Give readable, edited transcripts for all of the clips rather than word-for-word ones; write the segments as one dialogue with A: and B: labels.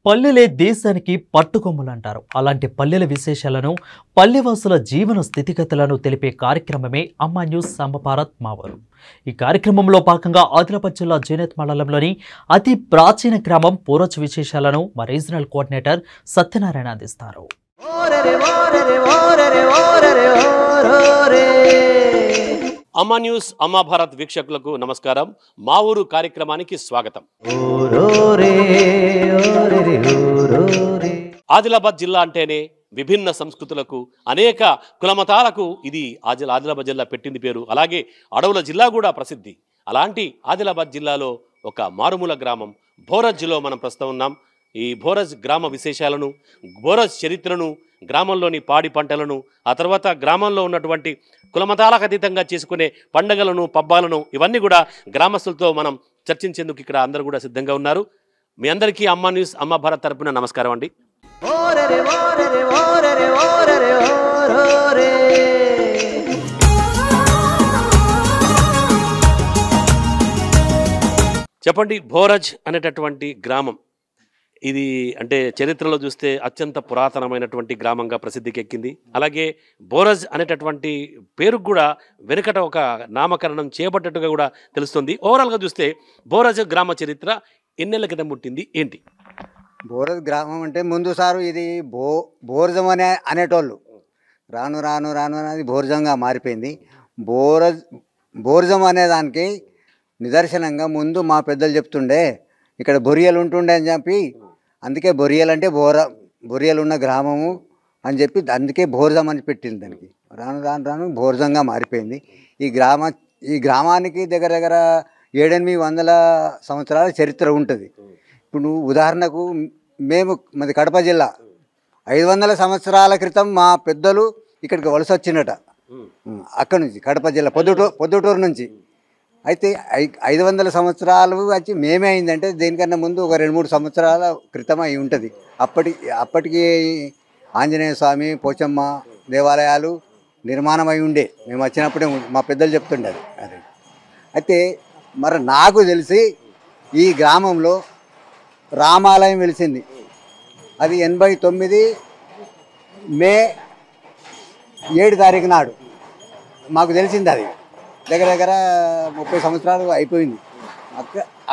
A: పల్లెలే దేశానికి పట్టుకొమ్మలంటారు. అలాంటి పల్లెల విశేషాలను, పల్లెవాసుల జీవన స్థితిగతులను తెలిపే కార్యక్రమమే అమ్మ న్యూస్ అమ్మ భారత్ మా ఊరు. ఈ కార్యక్రమంలో భాగంగా ఆదిలాబాద్ జిల్లా జైనత్ మండలంలోని అతి ప్రాచీన గ్రామం పోరజ్ విశేషాలను మా రీజనల్ కోఆర్డినేటర్ సత్యనారాయణ అందిస్తారు.
B: అమ్మ న్యూస్ అమ్మ భారత్ వీక్షకులకు నమస్కారం. మా ఊరు కార్యక్రమానికి స్వాగతం. ఆదిలాబాద్ జిల్లా అంటేనే విభిన్న సంస్కృతులకు, అనేక కులమతాలకు ఇది ఆదిలాబాద్ జిల్లా పెట్టింది పేరు. అలాగే అడవుల జిల్లా కూడా ప్రసిద్ధి. అలాంటి ఆదిలాబాద్ జిల్లాలో ఒక మారుమూల గ్రామం భోరజ్లో మనం ప్రస్తుతం ఉన్నాం. ఈ భోరజ్ గ్రామ విశేషాలను, భోరజ్ చరిత్రను, గ్రామంలోని పాడి పంటలను, ఆ తర్వాత గ్రామంలో ఉన్నటువంటి కులమతాలకు అతీతంగా చేసుకునే పండుగలను, పబ్బాలను, ఇవన్నీ కూడా గ్రామస్తులతో మనం చర్చించేందుకు ఇక్కడ అందరూ కూడా సిద్ధంగా ఉన్నారు. మీ అందరికీ అమ్మ న్యూస్ అమ్మ భారత్ తరపున నమస్కారం అండి. చెప్పండి, భోరజ్ అనేటటువంటి గ్రామం ఇది అంటే చరిత్రలో చూస్తే అత్యంత పురాతనమైనటువంటి గ్రామంగా ప్రసిద్ధికి ఎక్కింది. అలాగే భోరజ్ అనేటటువంటి పేరుకు కూడా వెనుకట ఒక నామకరణం చేయబడ్డట్టుగా కూడా తెలుస్తుంది. ఓవరాల్గా చూస్తే భోరజ్ గ్రామ చరిత్ర ఎన్నేళ్ల క్రితం పుట్టింది, ఏంటి?
C: భోరజ్ గ్రామం అంటే ముందు సారు ఇది భోర్జం అనేటోళ్ళు. రాను రాను రాను అనేది భోర్జంగా మారిపోయింది. భోర్జం అనేదానికి నిదర్శనంగా ముందు మా పెద్దలు చెప్తుండే ఇక్కడ బొరియలు ఉంటుండే అని చెప్పి, అందుకే బొరియలు అంటే బొరియలు ఉన్న గ్రామము అని చెప్పి అందుకే భోర్జం అని పెట్టింది. దానికి రాను రాను రాను భోర్జంగా మారిపోయింది. ఈ గ్రామానికి దగ్గర దగ్గర 700-800 సంవత్సరాల చరిత్ర ఉంటుంది. ఇప్పుడు ఉదాహరణకు మాది కడప జిల్లా, 500 సంవత్సరాల క్రితం మా పెద్దలు ఇక్కడికి వలస వచ్చినట. అక్కడి నుంచి కడప జిల్లా పొద్దుటూరు నుంచి. అయితే 500 సంవత్సరాలు వచ్చి మేమే అయిందంటే దేనికన్నా ముందు ఒక 2-3 సంవత్సరాల క్రితం అయి ఉంటుంది. అప్పటికి ఆంజనేయ స్వామి, పోచమ్మ దేవాలయాలు నిర్మాణం అయి ఉండే. మేము వచ్చినప్పుడే మా పెద్దలు చెప్తుండే అది. అయితే మరి నాకు తెలిసి ఈ గ్రామంలో రామాలయం వెలిసింది. అది 89 మే 7 తారీఖు నాడు మాకు తెలిసింది. అది దగ్గర దగ్గర 30 సంవత్సరాలు అయిపోయింది.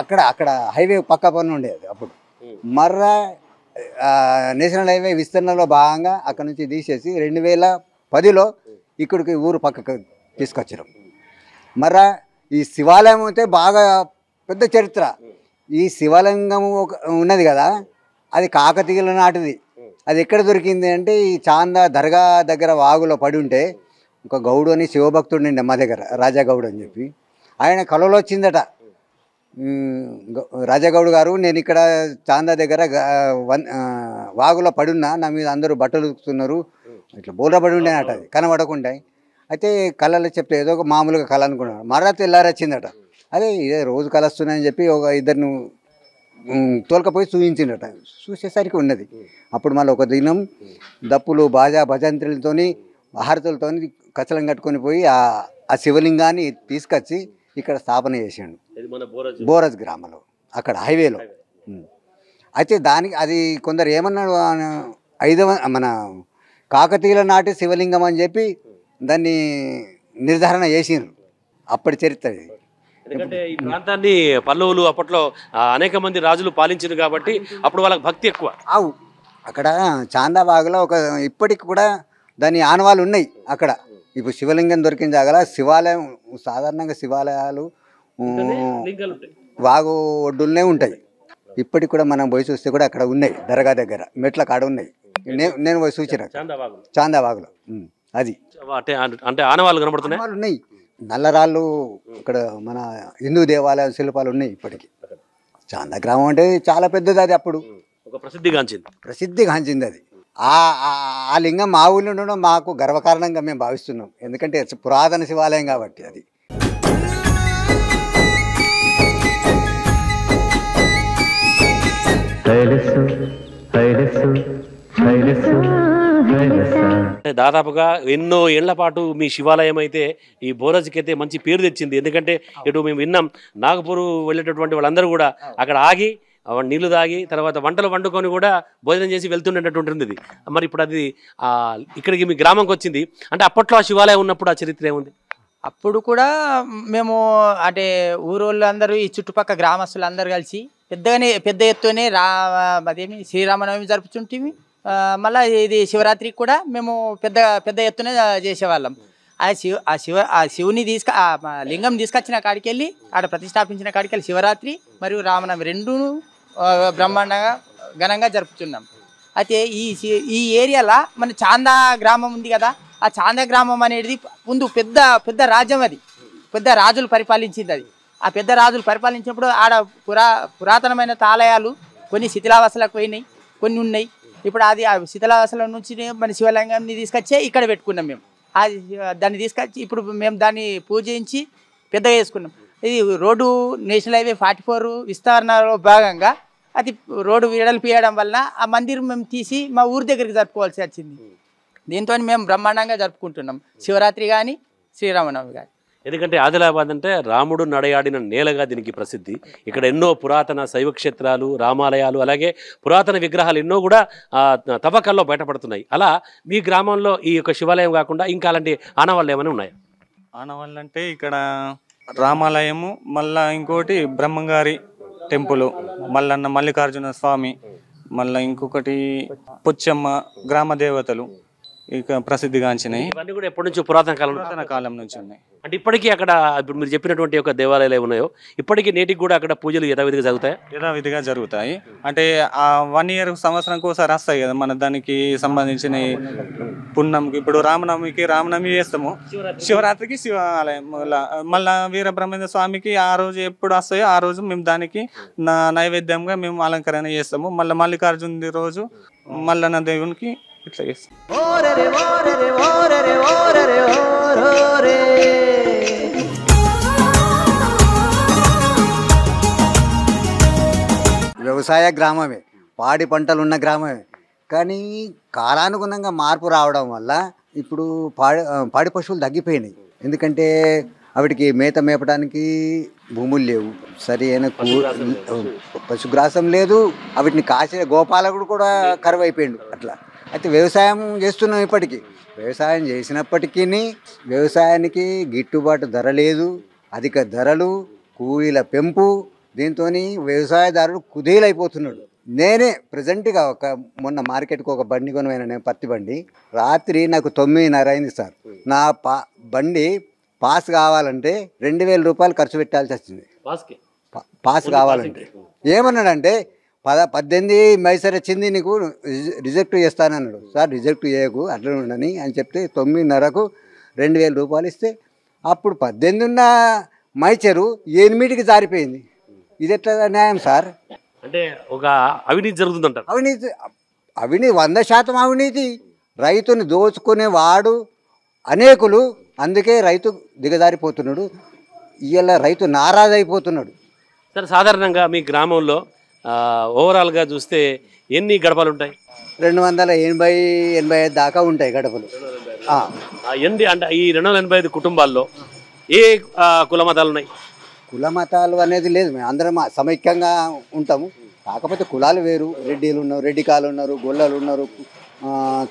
C: అక్కడ హైవే పక్క పన్ను ఉండేది అప్పుడు. మర్రా నేషనల్ హైవే విస్తరణలో భాగంగా అక్కడ నుంచి తీసేసి 2010లో ఇక్కడికి ఊరు పక్కకు తీసుకొచ్చారు. మర్రా ఈ శివాలయం అయితే బాగా పెద్ద చరిత్ర. ఈ శివలింగం ఉన్నది కదా, అది కాకతీయుల నాటిది. అది ఎక్కడ దొరికింది అంటే ఈ చాందా దర్గా దగ్గర వాగులో పడి ఉంటే ఒక గౌడు అని శివభక్తుడు నిండి మా దగ్గర, రాజాగౌడ్ అని చెప్పి, ఆయన కలలో వచ్చిందట. రాజాగౌడ్ గారు, నేను ఇక్కడ చాందా దగ్గర వాగులో పడున్నా, నా మీద అందరూ బట్టలు ఉతుకుతున్నారు, ఇట్లా బోర్రపడి ఉండేనట. అది కనబడకుండా. అయితే కళలో చెప్తే ఏదో ఒక మామూలుగా కళ అనుకున్నాడు. మరలా తెల్లారి వచ్చిందట. అదే ఇదే రోజు కలుస్తున్నాయని చెప్పి ఒక ఇద్దరిని తోలుకపోయి చూపించిందట. చూసేసరికి ఉన్నది. అప్పుడు మళ్ళీ ఒక దినం దప్పులు, బాజా, భజంత్రులతో, హారతులతో కచ్చలం కట్టుకొని పోయి ఆ శివలింగాన్ని తీసుకొచ్చి ఇక్కడ స్థాపన చేసాడు భోరజ్ గ్రామంలో, అక్కడ హైవేలో. అయితే దానికి అది కొందరు ఏమన్నాడు, మన కాకతీయుల నాటి శివలింగం అని చెప్పి దాన్ని నిర్ధారణ చేసిండ్రు. అప్పటి చరిత్ర ఇది.
B: ఎందుకంటే ఈ ప్రాంతాన్ని పల్లవులు అప్పట్లో అనేక మంది రాజులు పాలించారు కాబట్టి అప్పుడు వాళ్ళకి భక్తి ఎక్కువ.
C: అక్కడ చాందాబాగులో ఇప్పటికి కూడా దాని ఆనవాళ్ళు ఉన్నాయి. అక్కడ ఇప్పుడు శివలింగం దొరికిన జాగల శివాలయం, సాధారణంగా శివాలయాలు వాగు ఒడ్డుల్నే ఉంటాయి. ఇప్పటికి కూడా మనం పోయి చూస్తే కూడా అక్కడ ఉన్నాయి. దర్గా దగ్గర మెట్ల కాడ ఉన్నాయి. నేను పోయి చూసిన చాందాబాగులో. అది
B: అంటే ఆనవాళ్ళు కనబడుతున్నాయి,
C: ఉన్నాయి. నల్లరాళ్ళు ఇక్కడ మన హిందూ దేవాలయ శిల్పాలు ఉన్నాయి ఇప్పటికీ. చాందా గ్రామం అంటే చాలా పెద్దది. అది అప్పుడు ప్రసిద్ధిగాంచింది అది. ఆ లింగం మా ఊళ్ళో ఉండడం మాకు గర్వకారణంగా మేము భావిస్తున్నాం. ఎందుకంటే పురాతన శివాలయం కాబట్టి అది.
B: దాదాపుగా ఎన్నో ఏళ్ల పాటు మీ శివాలయం అయితే ఈ భోరజ్కి అయితే మంచి పేరు తెచ్చింది. ఎందుకంటే ఇటు మేము విన్నాం, నాగపూర్ వెళ్ళేటటువంటి వాళ్ళందరూ కూడా అక్కడ ఆగి నీళ్లు తాగి తర్వాత వంటలు వండుకొని కూడా భోజనం చేసి వెళ్తుండేటటువంటి ఉంది. మరి ఇప్పుడు అది ఇక్కడికి మీ గ్రామంకి వచ్చింది అంటే అప్పట్లో ఆ శివాలయం ఉన్నప్పుడు ఆ చరిత్ర ఏముంది?
D: అప్పుడు కూడా మేము అంటే ఊరోళ్ళందరూ ఈ చుట్టుపక్కల గ్రామస్తులందరూ కలిసి పెద్ద ఎత్తునే అదేమి శ్రీరామనవమి జరుపుతుంటివి. మళ్ళీ ఇది శివరాత్రికి కూడా మేము పెద్ద ఎత్తున చేసేవాళ్ళం. ఆ శివుని లింగం తీసుకొచ్చిన కాడికి వెళ్ళి ఆడ ప్రతిష్టాపించిన కాడికి వెళ్ళి శివరాత్రి మరియు రామనవమి రెండూ బ్రహ్మాండంగా ఘనంగా జరుపుతున్నాం. అయితే ఈ ఏరియాలో మన చాందా గ్రామం ఉంది కదా, ఆ చాందా గ్రామం అనేది ముందు పెద్ద రాజ్యం, అది పెద్ద రాజులు పరిపాలించింది. అది ఆ పెద్ద రాజులు పరిపాలించినప్పుడు ఆడ పురాతనమైన ఆలయాలు కొన్ని శిథిలావస్థలకు పోయినాయి, కొన్ని ఉన్నాయి. ఇప్పుడు అది ఆ శిథిలావస్థల నుంచి మన శివలింగాన్ని తీసుకొచ్చే ఇక్కడ పెట్టుకున్నాం మేము. అది దాన్ని తీసుకొచ్చి ఇప్పుడు మేము దాన్ని పూజించి పెద్దగా చేసుకున్నాం. ఇది రోడ్డు నేషనల్ హైవే 44 విస్తరణలో భాగంగా అది రోడ్డు వెడల్పియడం వల్ల ఆ మందిరం మేము తీసి మా ఊరి దగ్గరికి జరుపుకోవాల్సి వచ్చింది. దీంతో మేము బ్రహ్మాండంగా జరుపుకుంటున్నాం శివరాత్రి కానీ శ్రీరామనవమి కానీ.
B: ఎందుకంటే ఆదిలాబాద్ అంటే రాముడు నడయాడిన నేలగా దీనికి ప్రసిద్ధి. ఇక్కడ ఎన్నో పురాతన శైవ క్షేత్రాలు, రామాలయాలు, అలాగే పురాతన విగ్రహాలు ఎన్నో కూడా తవ్వకాల్లో బయటపడుతున్నాయి. అలా మీ గ్రామంలో ఈ యొక్క శివాలయం కాకుండా ఇంకా అలాంటి ఆనవాళ్ళు ఏమైనా ఉన్నాయా?
E: ఆనవాళ్ళు అంటే ఇక్కడ రామాలయము, మళ్ళా ఇంకోటి బ్రహ్మంగారి టెంపుల్, మల్లన్న మల్లికార్జున స్వామి, మళ్ళీ ఇంకొకటి పొచ్చమ్మ గ్రామ దేవతలు ఇక ప్రసిద్ధిగాంచినాయి.
B: ఇవన్నీ కూడా ఎప్పటి నుంచో పురాతన కాలం నుంచి ఉన్నాయి. అంటే ఇప్పటికీ అక్కడ ఇప్పుడు మీరు చెప్పినటువంటి యొక్క దేవాలయాలు ఉన్నాయో ఇప్పటికీ నేటికి కూడా అక్కడ పూజలు యథావిధిగా జరుగుతాయి?
E: యథావిధిగా జరుగుతాయి. అంటే ఆ 1 year సంవత్సరంకి ఒకసారి వస్తాయి కదా మన దానికి సంబంధించిన పుణ్యంకి. ఇప్పుడు రామనవమి చేస్తాము, శివరాత్రికి శివాలయం, మళ్ళా వీరబ్రహ్మేంద్ర స్వామికి ఆ రోజు ఎప్పుడు వస్తాయో ఆ రోజు మేము దానికి నైవేద్యంగా మేము అలంకరణ చేస్తాము. మళ్ళీ మల్లికార్జున రోజు మల్లన్న దేవునికి ఇట్లా చేస్తాం.
C: వ్యవసాయ గ్రామమే, పాడి పంటలు ఉన్న గ్రామమే. కానీ కాలానుగుణంగా మార్పు రావడం వల్ల ఇప్పుడు పాడి పశువులు తగ్గిపోయినాయి. ఎందుకంటే వాటికి మేత మేపడానికి భూములు లేవు, సరి అయిన పశుగ్రాసం లేదు, వాటిని కాసే గోపాలకుడు కూడా కరువు అయిపోయిండు. అట్లా అయితే వ్యవసాయం చేస్తున్నాం. ఇప్పటికీ వ్యవసాయం చేసినప్పటికీ వ్యవసాయానికి గిట్టుబాటు ధర లేదు, అధిక ధరలు, కూలీల పెంపు, దీంతో వ్యవసాయదారుడు కుదేలైపోతున్నాడు. నేనే ప్రజెంట్గా మొన్న మార్కెట్కి ఒక బండి కొనమైన, నేను పత్తి బండి, రాత్రి నాకు 9:30 అయింది సార్. నా బండి పాస్ కావాలంటే 2,000 రూపాయలు ఖర్చు పెట్టాల్సి వచ్చింది. పాస్ కావాలంటే ఏమన్నాడంటే 18 మైసర్ వచ్చింది, నీకు రిజెక్ట్ చేస్తానన్నాడు. సార్ రిజెక్ట్ చేయకు, అట్లా ఉండని అని చెప్తే 9:30కు 2,000 రూపాయలు ఇస్తే అప్పుడు 18 ఉన్న మైచరు 8కి జారిపోయింది. ఇది ఎట్లా న్యాయం సార్?
B: అంటే ఒక అవినీతి జరుగుతుందంట.
C: అవినీతి 100% అవినీతి. రైతుని దోచుకునేవాడు అనేకులు, అందుకే రైతు దిగజారిపోతున్నాడు. ఇవాళ రైతు నారాజు అయిపోతున్నాడు.
B: సరే, సాధారణంగా మీ గ్రామంలో ఓవరాల్గా చూస్తే ఎన్ని గడపలు ఉంటాయి?
C: 285 దాకా ఉంటాయి గడపలు.
B: అంటే ఈ 285 కుటుంబాల్లో ఏ కుల మతాలు ఉన్నాయి?
C: కుల మతాలు అనేది లేదు, మేము అందరం సమైక్యంగా ఉంటాము. కాకపోతే కులాలు వేరు. రెడ్డిలు ఉన్నారు, రెడ్డికాలు ఉన్నారు, గొల్లలు ఉన్నారు,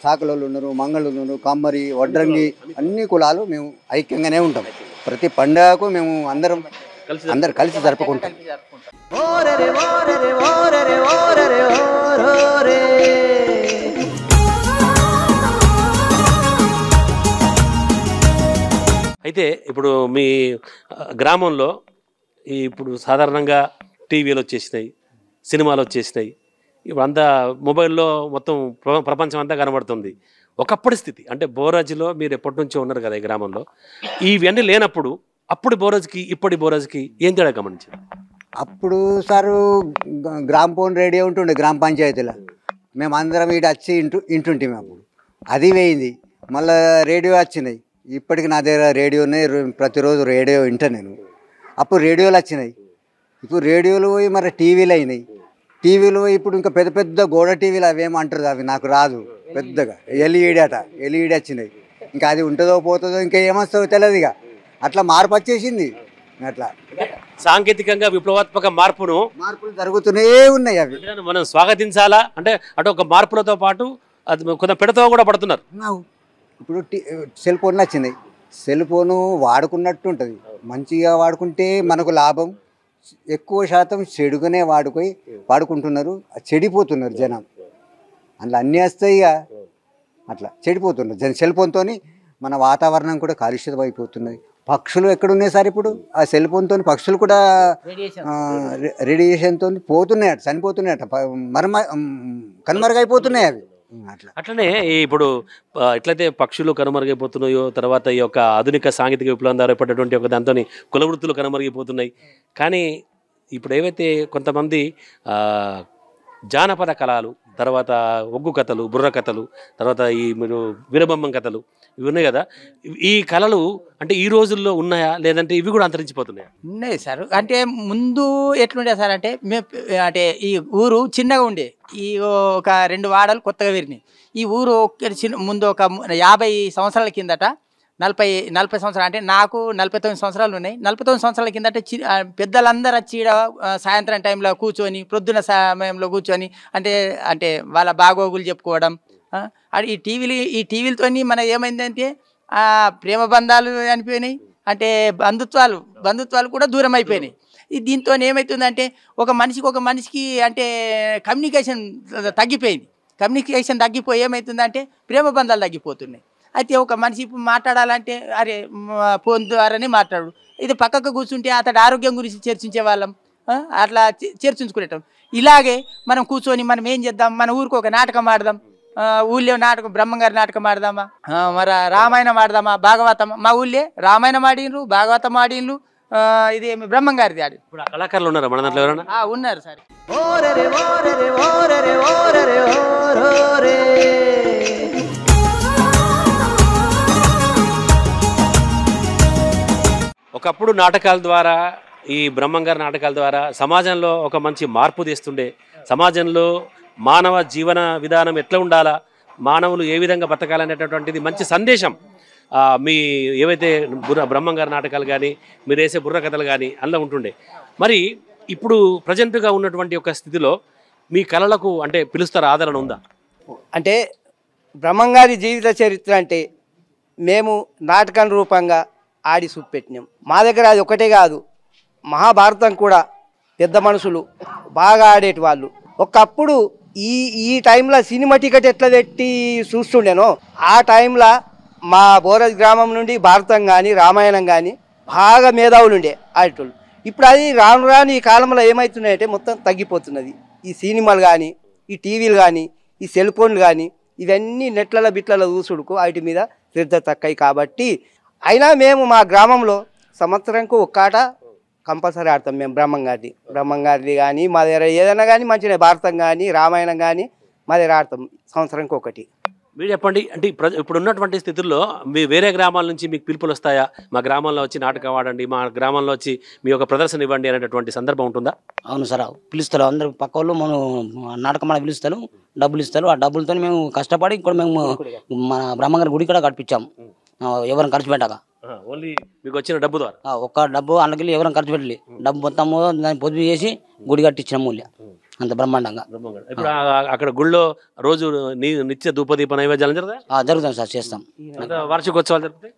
C: చాకలోళ్ళు ఉన్నారు, మంగళులు ఉన్నారు, కమ్మరి, వడ్రంగి, అన్ని కులాలు మేము ఐక్యంగానే ఉంటాం. ప్రతి పండుగకు మేము అందరం కలిసి జరుపుకుంటాం.
B: అయితే ఇప్పుడు మీ గ్రామంలో ఇప్పుడు సాధారణంగా టీవీలు వచ్చేసినాయి, సినిమాలు వచ్చేసినాయి, ఇప్పుడు అంతా మొబైల్లో మొత్తం ప్రపంచం అంతా కనబడుతుంది. ఒకప్పటి స్థితి అంటే బోరాజులో మీరు ఎప్పటి నుంచో ఉన్నారు కదా ఈ గ్రామంలో, ఇవన్నీ లేనప్పుడు అప్పుడు బోరాజుకి ఇప్పటి బోరాజుకి ఏం తేడా గమనించారు?
C: అప్పుడు సారు గ్రామ ఫోన్ రేడియో ఉంటుండే గ్రామ పంచాయతీలో, మేము అందరం ఇటు వచ్చి ఇంటుంటే అప్పుడు అది వేయింది. మళ్ళీ రేడియో వచ్చినాయి. ఇప్పటికి నా దగ్గర రేడియోనే, ప్రతిరోజు రేడియో వింటా నేను. అప్పుడు రేడియోలు వచ్చినాయి, ఇప్పుడు రేడియోలు పోయి మరి టీవీలు అయినాయి. టీవీలు ఇప్పుడు ఇంకా పెద్ద పెద్ద గోడ టీవీలు అవేమంటారు, అవి నాకు రాదు. పెద్దగా ఎల్ఈడి వచ్చినాయి. ఇంకా అది ఉంటుందో పోతుందో ఇంకా ఏమొస్తుందో తెలియదు. ఇక అట్లా మార్పు వచ్చేసింది. అట్లా
B: సాంకేతికంగా విప్లవాత్మక మార్పును
C: మార్పులు జరుగుతూనే ఉన్నాయి అవి.
B: మనం స్వాగతించాలా అంటే అటు ఒక మార్పులతో పాటు అది కొంత పెడతో కూడా పడుతున్నారు.
C: ఇప్పుడు సెల్ ఫోన్లు వచ్చినాయి, సెల్ ఫోను వాడుకున్నట్టు ఉంటుంది. మంచిగా వాడుకుంటే మనకు లాభం, ఎక్కువ శాతం చెడుగానే వాడుకుంటున్నారు, చెడిపోతున్నారు జనం. అందులో అన్నీ వస్తాయి, అట్లా చెడిపోతున్నారు జనం. సెల్ ఫోన్తో మన వాతావరణం కూడా కాలుష్యం అయిపోతున్నది. పక్షులు ఎక్కడున్నాయి సార్ ఇప్పుడు? ఆ సెల్ ఫోన్తో పక్షులు కూడా రేడియేషన్తో పోతున్నాయట, చనిపోతున్నాయట, కనుమరుగైపోతున్నాయి అవి.
B: అట్లనే ఇప్పుడు ఎట్లయితే పక్షులు కనుమరుగైపోతున్నాయో, తర్వాత ఈ యొక్క ఆధునిక సాంకేతిక విప్లవం ద్వారా ఏర్పడేటువంటి ఒక దాంతో కుల వృత్తులు కనుమరుగైపోతున్నాయి. కానీ ఇప్పుడు ఏవైతే కొంతమంది జానపద కళలు, తర్వాత ఒగ్గు కథలు, బుర్ర కథలు, తర్వాత ఈ మీరు వీరబొమ్మం కథలు ఇవి ఉన్నాయి కదా, ఈ కళలు అంటే ఈ రోజుల్లో ఉన్నాయా లేదంటే ఇవి కూడా అంతరించిపోతున్నాయా?
D: ఉన్నాయి సార్. అంటే ముందు ఎట్లుండే సార్ అంటే అంటే ఈ ఊరు చిన్నగా ఉండే, ఈ ఒక 2 వాడలు కొత్తగా విరినాయి. ఈ ఊరు ముందు ఒక 50 సంవత్సరాల కిందట 40 సంవత్సరాలు, అంటే నాకు 49 సంవత్సరాలు ఉన్నాయి. 49 సంవత్సరాల కిందట పెద్దలందరూ వచ్చి ఈడ సాయంత్రం టైంలో కూర్చొని, ప్రొద్దున సమయంలో కూర్చొని అంటే వాళ్ళ బాగోగులు చెప్పుకోవడం. ఈ టీవీలతో మన ఏమైందంటే ప్రేమ బంధాలు అనిపోయినాయి, అంటే బంధుత్వాలు కూడా దూరం అయిపోయినాయి. దీంతో ఏమవుతుందంటే ఒక మనిషికి అంటే కమ్యూనికేషన్ తగ్గిపోయింది. కమ్యూనికేషన్ తగ్గిపోయి ఏమవుతుందంటే ప్రేమ బంధాలు తగ్గిపోతున్నాయి. అయితే ఒక మనిషి మాట్లాడాలంటే అరే ఫోన్ ద్వారానే మాట్లాడు, ఇది పక్కకు కూర్చుంటే అతడి ఆరోగ్యం గురించి చర్చించే వాళ్ళం, అట్లా చర్చించుకునేటం. ఇలాగే మనం కూర్చొని మనం ఏం చేద్దాం, మన ఊరికి ఒక నాటకం ఆడదాం, ఊళ్ళో నాటకం బ్రహ్మంగారి నాటకం ఆడదామా, మరి రామాయణం ఆడదామా, భాగవతం. మా ఊళ్ళే రామాయణం ఆడినరు, భాగవతం ఆడినరు, ఇది బ్రహ్మంగారిది ఆడి.
B: ఇప్పుడు ఆ కళాకారులు ఉన్నారా మన దాంట్లో ఎవరైనా?
D: ఉన్నారు సార్.
B: ఒకప్పుడు నాటకాల ద్వారా, ఈ బ్రహ్మంగారి నాటకాల ద్వారా సమాజంలో ఒక మంచి మార్పు తెస్తుండే, సమాజంలో మానవ జీవన విధానం ఎట్లా ఉండాలా, మానవులు ఏ విధంగా బతకాలనేటటువంటిది మంచి సందేశం మీ ఏవైతే బ్రహ్మంగారి నాటకాలు కానీ, మీరు వేసే బుర్ర కథలు కానీ అందులో ఉంటుండే. మరి ఇప్పుడు ప్రజెంట్గా ఉన్నటువంటి ఒక స్థితిలో మీ కళలకు అంటే పిలుస్తారా, ఆదరణ ఉందా?
F: అంటే బ్రహ్మంగారి జీవిత చరిత్ర అంటే మేము నాటకం రూపంగా ఆడి చూపెట్టినాం. మా దగ్గర అది ఒకటే కాదు, మహాభారతం కూడా పెద్ద మనుషులు బాగా ఆడేటి వాళ్ళు. ఒకప్పుడు ఈ టైంలో సినిమా టికెట్ ఎట్లా పెట్టి చూస్తుండేనో ఆ టైంలో మా బోరజ్ గ్రామం నుండి భారతం కానీ రామాయణం కానీ బాగా మేధావులు ఉండే ఆడేటోళ్ళు. ఇప్పుడు అది రాను రాను ఈ కాలంలో ఏమవుతున్నాయంటే మొత్తం తగ్గిపోతున్నది. ఈ సినిమాలు కానీ, ఈ టీవీలు కానీ, ఈ సెల్ ఫోన్లు కానీ ఇవన్నీ నెట్లలో బిట్లలో చూసుడుకు వాటి మీద శ్రద్ధ తక్కువ. కాబట్టి అయినా మేము మా గ్రామంలో సంవత్సరంకు ఒక్కాట కంపల్సరీ ఆడతాం మేము బ్రహ్మంగారిది కానీ, మా దగ్గర ఏదైనా కానీ మంచిగా భారతం కానీ రామాయణం కానీ మా దగ్గర ఆడతాం సంవత్సరంకి ఒకటి.
B: మీరు చెప్పండి, అంటే ఇప్పుడు ఉన్నటువంటి స్థితుల్లో మీ వేరే గ్రామాల నుంచి మీకు పిలుపులు వస్తాయా, మా గ్రామంలో వచ్చి నాటకం ఆడండి, మా గ్రామంలో వచ్చి మీ యొక్క ప్రదర్శన ఇవ్వండి అనేటటువంటి సందర్భం ఉంటుందా?
G: అవును సార్, పిలుస్తారు అందరు పక్క వాళ్ళు. మనం నాటకం ఆడ పిలుస్తారు, డబ్బులు ఇస్తారు. ఆ డబ్బులతో మేము కష్టపడి ఇక్కడ మేము మన బ్రహ్మంగారి గుడి కూడా కట్టించాము, ఎవరిని ఖర్చు పెట్టాక.
B: ఓన్లీ మీకు వచ్చిన డబ్బు ద్వారా
G: ఒక్క డబ్బు అందుకెళ్ళి ఎవరైనా ఖర్చు పెట్టాలి, డబ్బు మొత్తము దాన్ని పొదుపు చేసి గుడి కట్టించిన మూల్య అంత బ్రహ్మాండంగా.
B: ఇప్పుడు అక్కడ గుళ్ళో రోజు నిత్య ధూపదీప నైవేద్యాలు
G: జరుగుతాం సార్, చేస్తాం.
B: వార్షికోత్సవాలు జరుగుతాయి,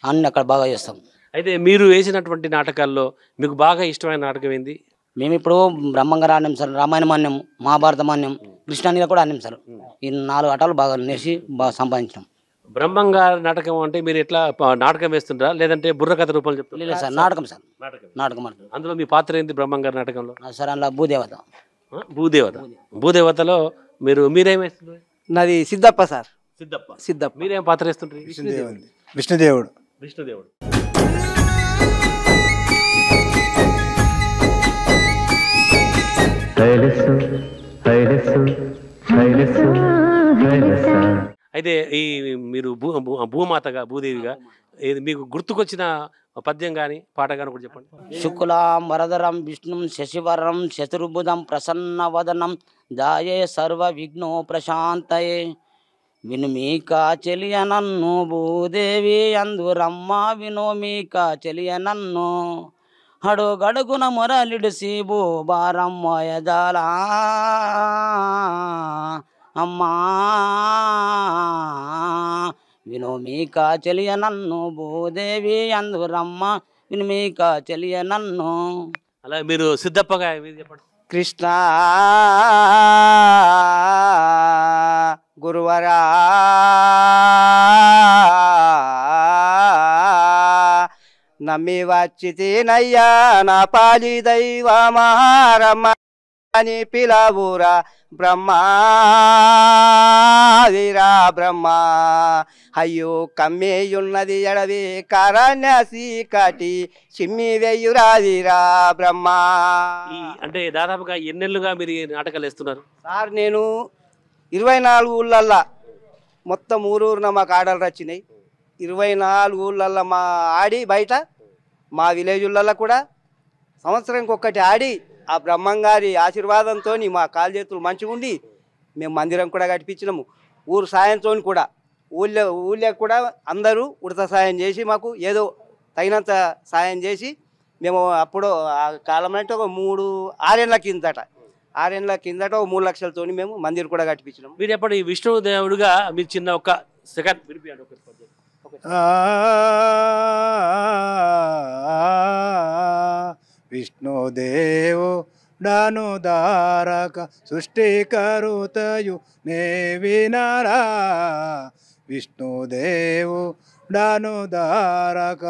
G: అన్ని అక్కడ బాగా చేస్తాం.
B: అయితే మీరు వేసినటువంటి నాటకాల్లో మీకు బాగా ఇష్టమైన నాటకం ఏంది?
G: మేము ఇప్పుడు బ్రహ్మంగారు ఆడినాం సార్, రామాయణం ఆడినాం, మహాభారతం ఆడినాం, కృష్ణానీల కూడా ఆడినాం సార్. ఈ 4 ఆటలు బాగా నేసి బాగా సంపాదించాం.
B: బ్రహ్మంగారి నాటకం అంటే మీరు ఎట్లా నాటకం వేస్తుంటారా లేదంటే బుర్ర కథ రూపంలో చెప్తారా?
G: లేదు సార్, నాటకం సార్, నాటకం.
B: అందులో మీ పాత్ర ఏంటి బ్రహ్మంగారి నాటకంలో?
G: సార్ అందులో
B: భూదేవతలో మీరేం వేస్తున్నారు?
F: నాది సిద్ధప్ప సార్.
B: సిద్ధప్ప. మీరేం పాత్ర వేస్తుంటారు?
H: విష్ణుదేవుడు.
B: అయితే ఈ మీరు భూమాతగా, భూదేవిగా మీకు గుర్తుకొచ్చిన పద్యం కానీ పాట కానీ కూడా చెప్పండి.
G: శుక్లాం వరదరం విష్ణుం శశివరం శత్రుబుధం ప్రసన్నవదనం దాయే సర్వ విఘ్నో ప్రశాంతయే వినుమీక చెలియ నన్ను భూదేవి అందురమ్మ వినోమీక చెలియ నన్ను అడుగడుగున మొరలిడిసి భూభారమ్మయ జాల అమ్మా విను మీక చెలియ నన్ను భూదేవి అందురమ్మ విను మీక చెలియ నన్ను.
B: అలా మీరు సిద్ధప్పగా మీరు చెప్పండి.
F: కృష్ణ గురువరా నమ్మి వచ్చితినయ్యా నా పాలి దైవమారమ్మ అని పిలవురా బ్రహ్మా వీరా బ్రహ్మ. అయ్యో కమ్మేయున్నది ఎడవి కారణ్యాసి కాటి చిమ్మి వెయ్యురా వీరా బ్రహ్మ.
B: అంటే దాదాపుగా ఎన్నెళ్ళుగా మీరు ఈ నాటకాలు వేస్తున్నారు
F: సార్? నేను 24 ఊళ్ళల్లో మొత్తం ఊరూరున మాకు ఆటలు వచ్చినాయి. 24 ఊళ్ళల్లో మా ఆడి బయట మా విలేజులలో కూడా సంవత్సరానికి ఒక్కటి ఆడి ఆ బ్రహ్మంగారి ఆశీర్వాదంతో మా కాలు చేతులు మంచిగా ఉండి మేము మందిరం కూడా కట్టించినాము. ఊరు సాయంతో కూడా ఊళ్ళో కూడా అందరూ ఉడత సాయం చేసి మాకు ఏదో తగినంత సాయం చేసి మేము అప్పుడు ఆ కాలం అంటే ఒక 6 ఏళ్ళ కిందట 3 లక్షలతో మేము మందిరం కూడా కట్టించినాము.
B: మీరు ఎప్పుడు ఈ విష్ణుదేవుడుగా మీరు చిన్న ఒక సెకండ్ వినిపించండి.
H: విష్ణుదేవు డాను దారక సృష్టికరుతయు నే వినరా విష్ణుదేవు డాను దారక.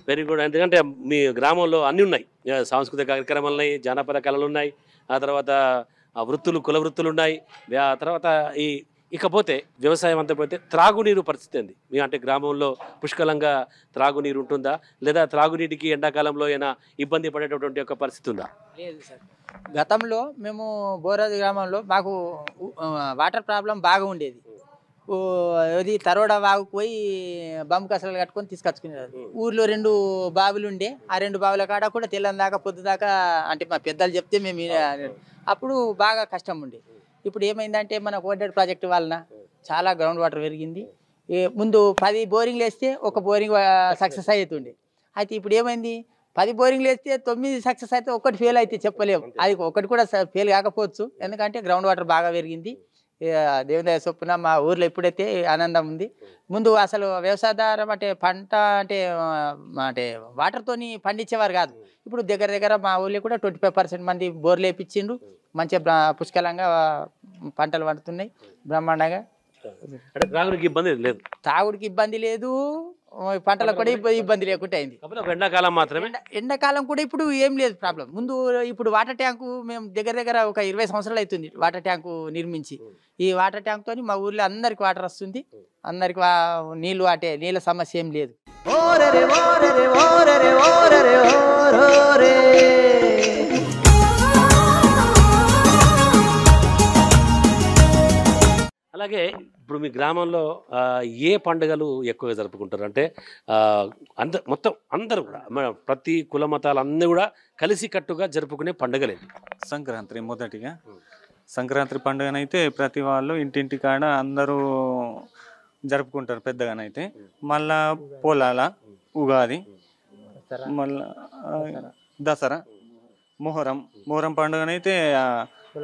B: Very good. ఎందుకంటే మీ గ్రామంలో అన్నీ ఉన్నాయి, సాంస్కృతిక కార్యక్రమాలు ఉన్నాయి, జానపద కళలు ఉన్నాయి, ఆ తర్వాత వృత్తులు కుల వృత్తులు ఉన్నాయి, ఆ తర్వాత ఇకపోతే వ్యవసాయం అంతా పోతే త్రాగునీరు పరిస్థితి ఏంది మీ అంటే గ్రామంలో పుష్కలంగా త్రాగునీరు ఉంటుందా లేదా త్రాగునీటికి ఎండాకాలంలో ఏమైనా ఇబ్బంది పడేటటువంటి ఒక పరిస్థితి ఉందా?
D: లేదు సార్, గతంలో మేము బోరాజు గ్రామంలో మాకు వాటర్ ప్రాబ్లం బాగా ఉండేది. అది తరోడా వాగుకు పోయి బంబు కసలు కట్టుకొని తీసుకొచ్చుకునేది. ఊర్లో 2 బావులు ఉండే, ఆ 2 బావుల కాడ కూడా తెల్లని దాకా పొద్దు దాకా అంటే మా పెద్దలు చెప్తే మేము అప్పుడు బాగా కష్టం ఉండే. ఇప్పుడు ఏమైందంటే మన కోడెడ్ ప్రాజెక్టు వలన చాలా గ్రౌండ్ వాటర్ పెరిగింది. ముందు 10 బోరింగ్లు వేస్తే ఒక బోరింగ్ సక్సెస్ అవుతుండే. అయితే ఇప్పుడు ఏమైంది, 10 బోరింగ్లు వేస్తే 9 సక్సెస్ అయితే ఒకటి ఫెయిల్ అయితే చెప్పలేము. అది ఒకటి కూడా ఫెయిల్ కాకపోవచ్చు, ఎందుకంటే గ్రౌండ్ వాటర్ బాగా పెరిగింది. దేవుని చొప్పున మా ఊర్లో ఎప్పుడైతే ఆనందం ఉంది. ముందు అసలు వ్యవసాయదారం అంటే పంట అంటే వాటర్తోని పండించేవారు కాదు. ఇప్పుడు దగ్గర మా ఊళ్ళో కూడా 25% మంది బోర్లు వేయించిండ్రు. మంచిగా పుష్కలంగా పంటలు పండుతున్నాయి బ్రహ్మాండంగా.
B: అంటే తాగుడికి ఇబ్బంది లేదు,
D: తాగుడికి ఇబ్బంది లేదు, పంటలకు కూడా ఇబ్బంది లేకుండా అయింది.
B: ఎండాకాలం మాత్రమే.
D: ఎండాకాలం కూడా ఇప్పుడు ఏం లేదు ప్రాబ్లం. ముందు ఇప్పుడు వాటర్ ట్యాంకు మేము దగ్గర ఒక 20 సంవత్సరాలు అవుతుంది వాటర్ ట్యాంకు నిర్మించి. ఈ వాటర్ ట్యాంక్ తోని మా ఊర్లో అందరికి వాటర్ వస్తుంది, అందరికి నీళ్లు అంటే నీళ్ళ సమస్య ఏం లేదు.
B: అలాగే ఇప్పుడు మీ గ్రామంలో ఏ పండుగలు ఎక్కువగా జరుపుకుంటారు? అంటే మొత్తం అందరూ కూడా ప్రతి కుల మతాలు అన్నీ కూడా కలిసి కట్టుగా జరుపుకునే పండుగలేదు.
E: సంక్రాంతి మొదటిగా సంక్రాంతి పండుగనైతే ప్రతి వాళ్ళు ఇంటింటి కాడ అందరూ జరుపుకుంటారు పెద్దగానైతే. మళ్ళా పొలాల ఉగాది, మళ్ళా దసరా, మొహరం పండుగనైతే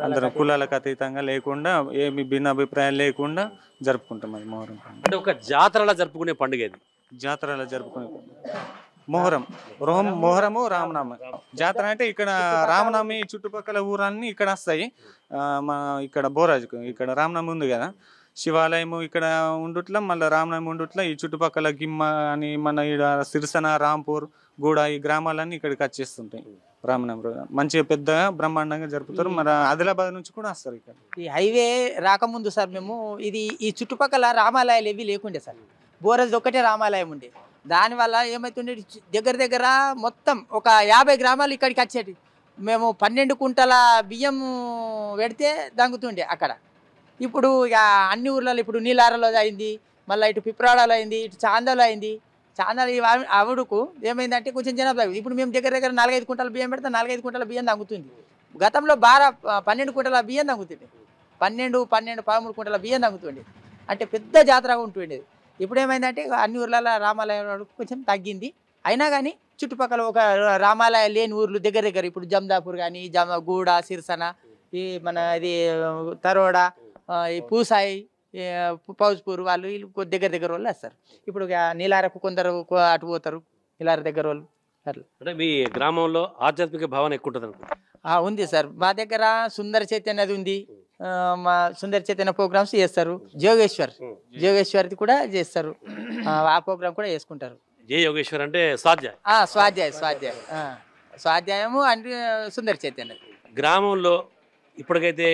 E: అందరం కులాలకు అతీతంగా లేకుండా ఏమి భిన్నాభిప్రాయాలు లేకుండా జరుపుకుంటాం. అది మొహరం పండుగ.
B: అంటే ఒక జాతరలా జరుపుకునే పండుగ ఇది.
E: జాతరలా జరుపుకునే మొహరము రామనవమి. జాతర అంటే ఇక్కడ రామనవమి చుట్టుపక్కల ఊరన్నీ ఇక్కడ వస్తాయి. ఇక్కడ బోరాజుకు ఇక్కడ రామనవమి ఉంది కదా, శివాలయము ఇక్కడ ఉండుట్ల, మళ్ళీ రామనవమి ఉండుట్ల ఈ చుట్టుపక్కల గిమ్మ అని మన ఇక్కడ సిరిసన, రాంపూర్, గూడ ఈ గ్రామాలన్నీ ఇక్కడికి వచ్చేస్తుంటాయి. రామనవమి మంచిగా పెద్దగా బ్రహ్మాండంగా జరుపుతారు. మరి ఆదిలాబాద్ నుంచి కూడా వస్తారు ఇక్కడ.
D: ఈ హైవే రాకముందు సార్ మేము ఈ చుట్టుపక్కల రామాలయాలు ఏవి లేకుండే సార్. బోరాజు ఒక్కటే రామాలయం ఉండే. దానివల్ల ఏమవుతుండే, దగ్గర మొత్తం ఒక 50 గ్రామాలు ఇక్కడికి వచ్చేటి. మేము 12 కుంటల బియ్యం పెడితే దంగుతుండే అక్కడ. ఇప్పుడు ఇక అన్ని ఊర్లలో ఇప్పుడు నీలారలో అయింది, మళ్ళీ ఇటు పిప్రాడాలో అయింది, ఇటు చాందాలో అయింది. చాందాలు ఆవిడకు ఏమైందంటే కొంచెం జనాభా తగ్గింది. ఇప్పుడు మేము దగ్గర 4-5 కుంటల బియ్యం పెడితే 4-5 కుంటల బియ్యం తగ్గుతుంది. గతంలో 12 కుంటల బియ్యం తగ్గుతుంది, 13 కుంటల బియ్యం తగ్గుతుండే. అంటే పెద్ద జాతరగా ఉంటుండేది. ఇప్పుడు ఏమైందంటే అన్ని ఊర్లలో రామాలయం కొంచెం తగ్గింది. అయినా కానీ చుట్టుపక్కల ఒక రామాలయ లేని ఊర్లు దగ్గర దగ్గర ఇప్పుడు జమ్దాపూర్ కానీ గూడ సిరిసన ఈ మన ఇది తరోడ ఈ పూసాయి పౌజ్పూర్ వాళ్ళు వీళ్ళు దగ్గర దగ్గర వాళ్ళు వస్తారు. ఇప్పుడు నీలారకు కొందరు అటు పోతారు, నీలార దగ్గర వాళ్ళు అట్లా.
B: అంటే మీ గ్రామంలో ఆధ్యాత్మిక భావన ఎక్కువ ఉంటుంది అనుకుంటా.
D: ఉంది సార్. మా దగ్గర సుందర చైతన్యది ఉంది. మా సుందర చైతన్య ప్రోగ్రామ్స్ చేస్తారు. జోగేశ్వర్ది కూడా చేస్తారు. ఆ ప్రోగ్రామ్ కూడా చేసుకుంటారు.
B: జయ యోగేశ్వర్ అంటే స్వాధ్యాయం.
D: స్వాధ్యాయము అంటే సుందర చైతన్య.
B: గ్రామంలో ఇప్పటికైతే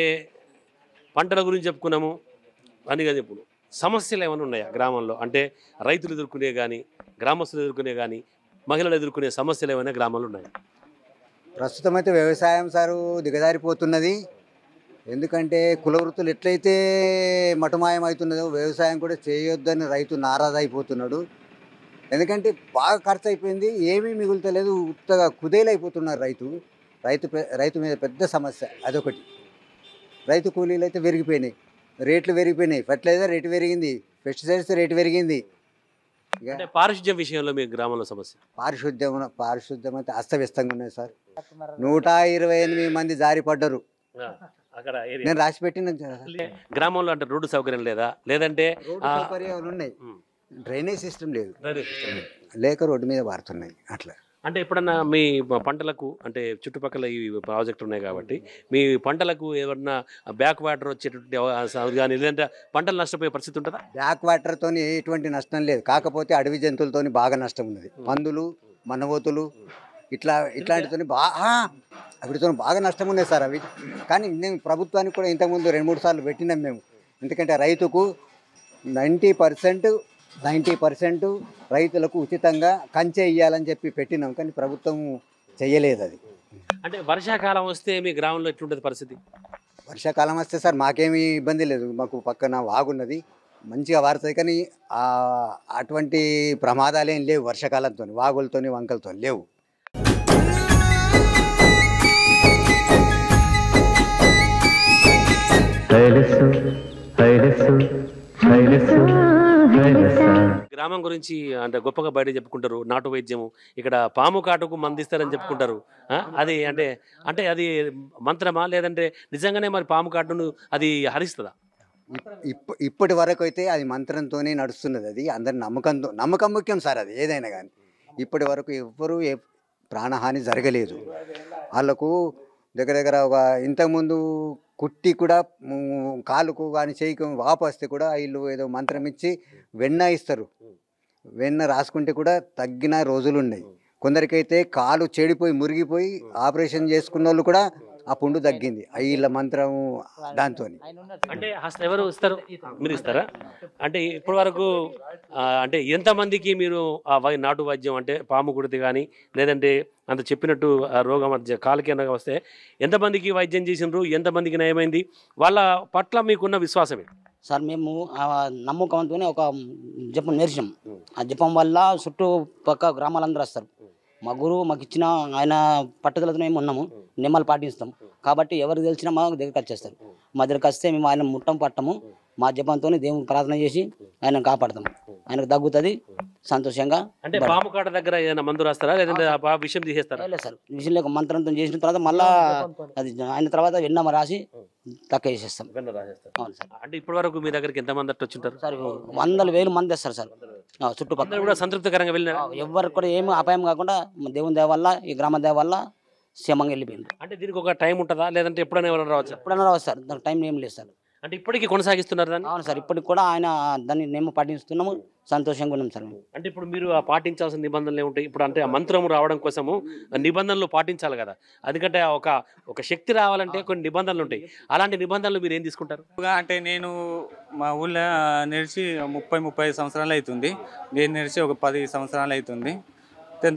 B: పంటల గురించి చెప్పుకున్నాము అనిగా చెప్పు, సమస్యలు ఏమైనా ఉన్నాయా గ్రామంలో? అంటే రైతులు ఎదుర్కొనే కానీ, గ్రామస్తులు ఎదుర్కొనే కానీ, మహిళలు ఎదుర్కొనే సమస్యలు ఏమైనా గ్రామంలో ఉన్నాయా?
C: ప్రస్తుతం అయితే వ్యవసాయం సారు దిగజారిపోతున్నది. ఎందుకంటే కుల వృత్తులు ఎట్లయితే మటుమాయం అవుతున్నదో వ్యవసాయం కూడా చేయొద్దని రైతు నారాజు అయిపోతున్నాడు. ఎందుకంటే బాగా ఖర్చు అయిపోయింది, ఏమీ మిగులుతలేదు, ఉత్తగా కుదేలైపోతున్నారు రైతు మీద పెద్ద సమస్య అదొకటి. రైతు కూలీలు అయితే పెరిగిపోయినాయి, రేట్లు పెరిగిపోయినాయి, ఫర్టిలైజర్ రేటు పెరిగింది, పెస్టిసైడ్స్ రేటు పెరిగింది.
B: అంటే పారిశుద్ధ్యం విషయంలో మీ గ్రామంలో సమస్య?
C: పారిశుద్ధ్యం అయితే అస్తవ్యస్తంగా ఉన్నాయి సార్. 128 మంది జారిపడ్డరు.
B: అక్కడ
C: నేను రాసి పెట్టిన
B: గ్రామంలో అంటే రోడ్డు సౌకర్యం లేదా, లేదంటే
C: సౌకర్యాలు ఉన్నాయి, డ్రైనేజ్ సిస్టమ్ లేదు, లేక రోడ్డు మీద పారుతున్నాయి అట్లా.
B: అంటే ఎప్పుడన్నా మీ పంటలకు అంటే చుట్టుపక్కల ఈ ప్రాజెక్టులు ఉన్నాయి కాబట్టి మీ పంటలకు ఏమన్నా బ్యాక్ వాటర్ వచ్చేటువంటి కానీ లేదంటే పంటలు నష్టపోయే పరిస్థితి ఉంటుందా?
C: బ్యాక్ వాటర్తో ఎటువంటి నష్టం లేదు, కాకపోతే అడవి జంతువులతో బాగా నష్టం ఉన్నది. పందులు, మనవోతులు ఇట్లాంటితో వీటితో బాగా నష్టం ఉన్నాయి సార్ అవి. కానీ నేను ప్రభుత్వానికి కూడా ఇంతకుముందు 2-3 సార్లు పెట్టినాం మేము. ఎందుకంటే రైతుకు 90% రైతులకు ఉచితంగా కంచె ఇవ్వాలని చెప్పి పెట్టినాం, కానీ ప్రభుత్వం చెయ్యలేదు అది.
B: అంటే వర్షాకాలం వస్తే మీ గ్రామంలో ఎట్లుంటుంది పరిస్థితి?
C: వర్షాకాలం వస్తే సార్ మాకేమీ ఇబ్బంది లేదు, మాకు పక్కన వాగున్నది, మంచిగా వారుతుంది. కానీ అటువంటి ప్రమాదాలు ఏం లేవు వర్షాకాలంతో, వాగులతో వంకలతో లేవు.
B: గ్రామం గురించి అంటే గొప్పగా బయట చెప్పుకుంటారు. నాటు వైద్యము ఇక్కడ పాము కాటుకు మందిస్తారని చెప్పుకుంటారు. అది అంటే అంటే అది మంత్రమా, లేదంటే నిజంగానే మరి పాము కాటును అది హరిస్తుందా?
C: ఇప్పటి వరకు అయితే అది మంత్రంతోనే నడుస్తున్నది. అది అందరి నమ్మకం ముఖ్యం సార్, అది ఏదైనా కానీ. ఇప్పటి వరకు ఎవ్వరూ ప్రాణహాని జరగలేదు. వాళ్ళకు దగ్గర ఒక ఇంతకుముందు కుట్టి కూడా కాలుకు కానీ చేయికి వాపు వస్తే కూడా వీళ్ళు ఏదో మంత్రం ఇచ్చి వెన్న ఇస్తారు. వెన్న రాసుకుంటే కూడా తగ్గిన రోజులు ఉన్నాయి. కొందరికైతే కాలు చెడిపోయి మురిగిపోయి ఆపరేషన్ చేసుకున్న వాళ్ళు కూడా ఆ పుండు తగ్గింది వీళ్ళ మంత్రం దాంతో.
B: అంటే ఎవరు ఇస్తారు? మీరు ఇస్తారా? అంటే ఇప్పటి వరకు అంటే ఎంతమందికి మీరు ఆ నాటు వైద్యం అంటే పాము కుడితే కానీ లేదంటే అంత చెప్పినట్టు రోగం కాలుకి అనగా వస్తే ఎంతమందికి వైద్యం చేసినారు, ఎంతమందికి నయమైంది, వాళ్ళ పట్ల మీకున్న విశ్వాసమే?
G: సార్ మేము నమ్మకంతోనే ఒక జపం నేర్చాం. ఆ జపం వల్ల చుట్టుపక్క గ్రామాలందరూ వస్తారు. మా గురువు మాకు ఇచ్చిన ఆయన పట్టుదలతో మేము ఉన్నాము, నియమాలు పాటిస్తాం. కాబట్టి ఎవరికి తెలిసినా మా దగ్గరికి వచ్చేస్తారు. మా దగ్గరికి వస్తే మేము ఆయన ముట్టం పట్టము, మా జపంతో దేవుని ప్రార్థన చేసి ఆయన కాపాడతాం. ఆయనకు తగ్గుతుంది సంతోషంగా.
B: అంటే పాము కాట దగ్గర ఏదైనా మందు రాస్తారా, లేదంటే విషయం తీసేస్తారా?
G: లేదు సార్, విషయం లేక మంత్రంతో చేసిన తర్వాత మళ్ళా అది ఆయన తర్వాత వెన్నమ రాసి తక్కువ చేసేస్తాం. అవును సార్.
B: అంటే ఇప్పటి వరకు మీ దగ్గరికి ఎంతమంది అట్టు వచ్చింటారు
G: సార్? 100,000 మంది వస్తారు సార్. చుట్టుపక్కల
B: కూడా సంతృప్తికరంగా వెళ్ళిన
G: ఎవరికి కూడా ఏమి అపాయం కాకుండా దేవుని దేవ వల్ల ఈ గ్రామ దేవ వల్ల క్షేమంగా వెళ్ళిపోయింది.
B: అంటే దీనికి ఒక టైం ఉంటుందా, లేదంటే ఎప్పుడైనా ఎవరైనా రావచ్చు?
G: ఎప్పుడైనా రావచ్చు సార్, దానికి టైం ఏం లేదు సార్.
B: అంటే ఇప్పటికీ కొనసాగిస్తున్నారు దాన్ని?
G: అవును సార్, ఇప్పటికి కూడా ఆయన దాన్ని మేము పాటిస్తున్నాము, సంతోషంగా ఉన్నాం సార్.
B: అంటే ఇప్పుడు మీరు పాటించాల్సిన నిబంధనలు ఏముంటాయి? ఇప్పుడు అంటే ఆ మంత్రం రావడం కోసము నిబంధనలు పాటించాలి కదా, ఎందుకంటే ఒక శక్తి రావాలంటే కొన్ని నిబంధనలు ఉంటాయి. అలాంటి నిబంధనలు మీరు ఏం తీసుకుంటారు?
E: అంటే నేను మా ఊళ్ళో నేర్చి 30-35 సంవత్సరాలు అవుతుంది. నేను నేర్చి ఒక 10 సంవత్సరాలు అవుతుంది.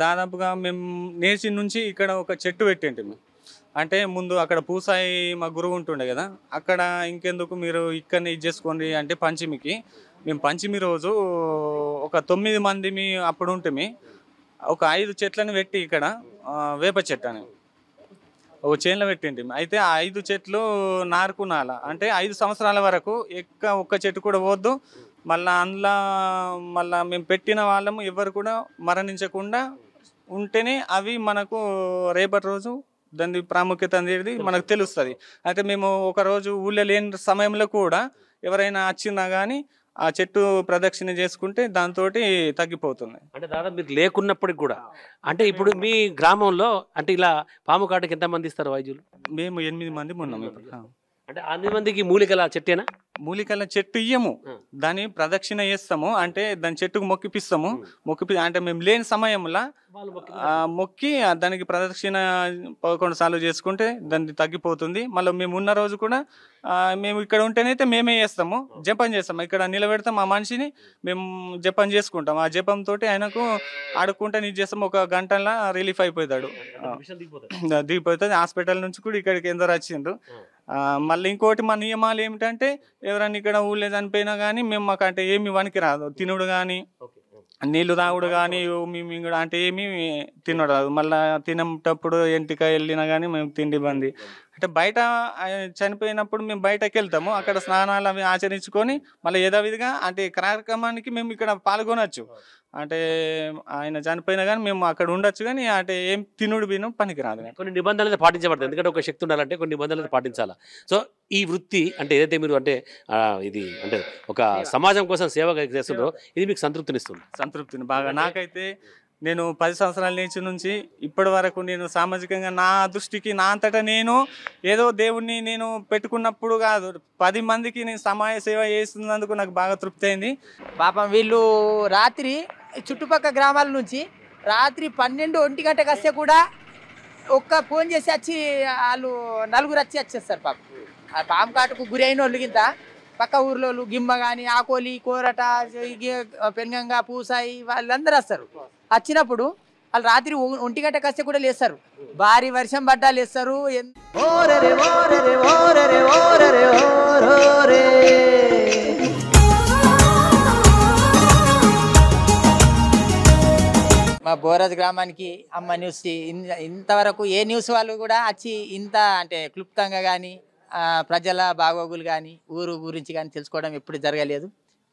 E: దాదాపుగా మేము నేర్చి నుంచి ఇక్కడ ఒక చెట్టు పెట్టేంటి. అంటే ముందు అక్కడ పూసాయి మా గురువు ఉంటుండే కదా, అక్కడ ఇంకెందుకు మీరు ఇక్కడనే ఇది చేసుకోండి అంటే పంచమికి మేము పంచమి రోజు ఒక 9 మంది అప్పుడు ఉంటే ఒక 5 చెట్లను పెట్టి ఇక్కడ వేప చెట్టు అని ఒక చేనులో పెట్టింటి. అయితే ఆ 5 చెట్లు నారుకునాల అంటే 5 సంవత్సరాల వరకు ఒక్క చెట్టు కూడా పోద్దు. మళ్ళీ అందులో మేము పెట్టిన వాళ్ళము ఎవరు కూడా మరణించకుండా ఉంటేనే అవి మనకు రేపటి రోజు దాని ప్రాముఖ్యత అనేది మనకు తెలుస్తుంది. అయితే మేము ఒకరోజు ఊళ్ళో లేని సమయంలో కూడా ఎవరైనా వచ్చినా కానీ ఆ చెట్టు ప్రదక్షిణ చేసుకుంటే దాంతో తగ్గిపోతుంది.
B: అంటే దాదాపు మీరు లేకున్నప్పటికి కూడా అంటే ఇప్పుడు మీ గ్రామంలో అంటే ఇలా పాము కాటుకి ఎంతమంది ఇస్తారు వైద్యులు?
E: మేము 8 మంది ఉన్నాం ఇప్పుడు.
B: అంటే 8 మందికి మూలికల చెట్టేనా?
E: మూలికల చెట్టు ఇయ్యము, దాన్ని ప్రదక్షిణ చేస్తాము. అంటే దాని చెట్టుకు మొక్కిపిస్తాము. అంటే మేము లేని సమయంలో మొక్కి దానికి ప్రదక్షిణ 11 సార్లు చేసుకుంటే దాన్ని తగ్గిపోతుంది. మళ్ళీ మేము ఉన్న రోజు కూడా మేము ఇక్కడ ఉంటేనైతే మేమే చేస్తాము, జపం చేస్తాము. ఇక్కడ నిలబెడతాం ఆ మనిషిని, మేము జపం చేసుకుంటాం. ఆ జపంతో ఆయనకు ఆడుకుంటే నీకు చేస్తాం, 1 గంటలా రిలీఫ్ అయిపోతాడు, దిగిపోతుంది. హాస్పిటల్ నుంచి కూడా ఇక్కడికి ఎందరో వచ్చిండ్రు. మళ్ళీ ఇంకోటి మా నియమాలు ఏమిటంటే ఎవరన్నా ఇక్కడ ఊళ్ళో చనిపోయినా కానీ మేము మాకు అంటే ఏమి వనికి రాదు, తినుడు కానీ నీళ్లు తాగుడు కానీ మింగుడు అంటే ఏమి తినడు రాదు. మళ్ళీ తినేటప్పుడు ఎంటిక వెళ్ళినా కానీ మేము తిండి బంది. అంటే బయట చనిపోయినప్పుడు మేము బయటకు వెళ్తాము, అక్కడ స్నానాలు అవి ఆచరించుకొని మళ్ళీ యథావిధిగా అంటే కార్యక్రమానికి మేము ఇక్కడ పాల్గొనవచ్చు. అంటే ఆయన చనిపోయినా కానీ మేము అక్కడ ఉండొచ్చు, కానీ అంటే ఏం తినుడు బిను పనికిరాదు.
B: కొన్ని నిబంధనలు పాటించబడతాయి, ఎందుకంటే ఒక శక్తి ఉండాలంటే కొన్ని నిబంధనలు పాటించాలా. సో ఈ వృత్తి అంటే ఏదైతే మీరు అంటే ఇది అంటే ఒక సమాజం కోసం సేవ చేస్తుందో ఇది మీకు సంతృప్తిని
E: బాగా. నాకైతే నేను 10 సంవత్సరాల నుంచి ఇప్పటి వరకు నేను సామాజికంగా నా దృష్టికి నా అంతటా నేను ఏదో దేవుణ్ణి నేను పెట్టుకున్నప్పుడు కాదు, 10 మందికి నేను సమాజ సేవ చేస్తున్నందుకు నాకు బాగా తృప్తి అయింది.
D: పాపం వీళ్ళు రాత్రి చుట్టుపక్కల గ్రామాల నుంచి రాత్రి 12-1 గంటకు వస్తే కూడా ఒక్క ఫోన్ చేసి వచ్చి వాళ్ళు 4 వచ్చేస్తారు. పాపం ఆ పాము కాటుకు గురి అయిన వాళ్ళు కింద పక్క ఊర్లో గిమ్మ కానీ ఆకోలి కోరట పెనుగంగా పూసాయి వాళ్ళందరూ వస్తారు. వచ్చినప్పుడు వాళ్ళు రాత్రి 1 గంటకు వస్తే కూడా లేస్తారు, భారీ వర్షం పడ్డా లేస్తారు. మా బోరాజ్ గ్రామానికి అమ్మ న్యూస్ ఇంతవరకు ఏ న్యూస్ వాళ్ళు కూడా వచ్చి ఇంత అంటే క్లుప్తంగా కానీ ప్రజల బాగోగులు కానీ ఊరు గురించి కానీ తెలుసుకోవడం ఎప్పుడు జరగలేదు.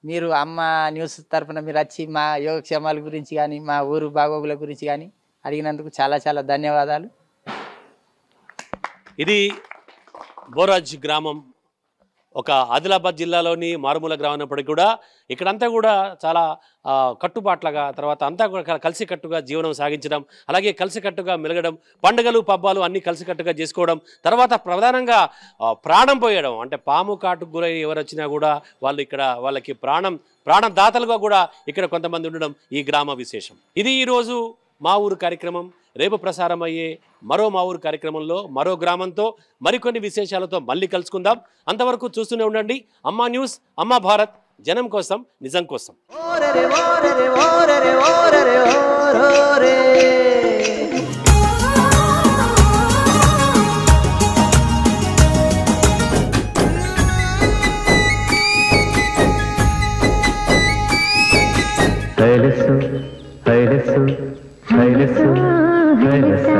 D: మీరు అమ్మ న్యూస్ తరఫున మీరు వచ్చి మా యోగక్షేమాల గురించి కానీ మా ఊరు బాగోగుల గురించి కానీ అడిగినందుకు చాలా చాలా ధన్యవాదాలు.
B: ఇది బోరాజ్ గ్రామం, ఒక ఆదిలాబాద్ జిల్లాలోని మారుమూల గ్రామం అయినప్పటికీ కూడా ఇక్కడంతా కూడా చాలా కట్టుబాట్లుగా తర్వాత అంతా కూడా కలిసికట్టుగా జీవనం సాగించడం, అలాగే కలిసికట్టుగా మెలగడం, పండుగలు పబ్బాలు అన్నీ కలిసికట్టుగా చేసుకోవడం, తర్వాత ప్రధానంగా ప్రాణం పోయడం. అంటే పాము కాటుకు గురై ఎవరు వచ్చినా కూడా వాళ్ళు ఇక్కడ వాళ్ళకి ప్రాణదాతలుగా కూడా ఇక్కడ కొంతమంది ఉండడం ఈ గ్రామ విశేషం. ఇది ఈరోజు మా ఊరు కార్యక్రమం. రేపు ప్రసారం అయ్యే మరో మా ఊరు కార్యక్రమంలో మరో గ్రామంతో మరికొన్ని విశేషాలతో మళ్ళీ కలుసుకుందాం. అంతవరకు చూస్తూనే ఉండండి అమ్మా న్యూస్, అమ్మా భారత్, జనం కోసం నిజం కోసం.
I: హైలెస్సు హైలెస్సు హైలెస్సు హైలెస్సా